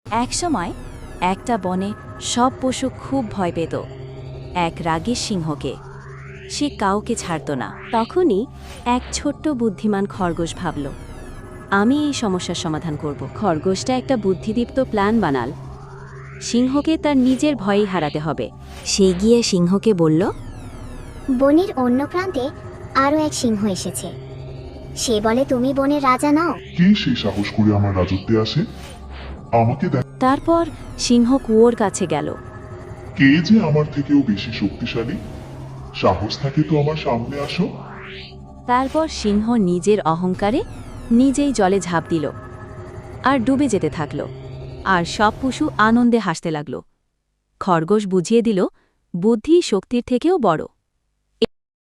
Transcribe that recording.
একসময় একটা বনে সব পশু খুব ভয় পেত এক রাগী সিংহকে। সে কাউকে ছাড়ত না। তখনই এক ছোট্ট বুদ্ধিমান খরগোশ ভাবল, আমি এই সমস্যার সমাধান করব। খরগোশটা একটা বুদ্ধিদীপ্ত প্ল্যান বানাল। সিংহকে তার নিজের ভয়ই হারাতে হবে। সে গিয়ে সিংহকে বলল, বনের অন্য প্রান্তে আরও এক সিংহ এসেছে। সে বলে তুমি বনের রাজা নাও। কে সে সাহস করে আমার রাজত্বে আসে? আমাকে দেখ, তারপর সিংহ কুয়োর কাছে গেল। কে যে আমার থেকেও বেশি শক্তিশালী? সাহস থাকে তো আমার সামনে আসো। তারপর সিংহ নিজের অহংকারে নিজেই জলে ঝাঁপ দিল আর ডুবে যেতে থাকল। আর সব পশু আনন্দে হাসতে লাগল। খরগোশ বুঝিয়ে দিল, বুদ্ধি শক্তির থেকেও বড়।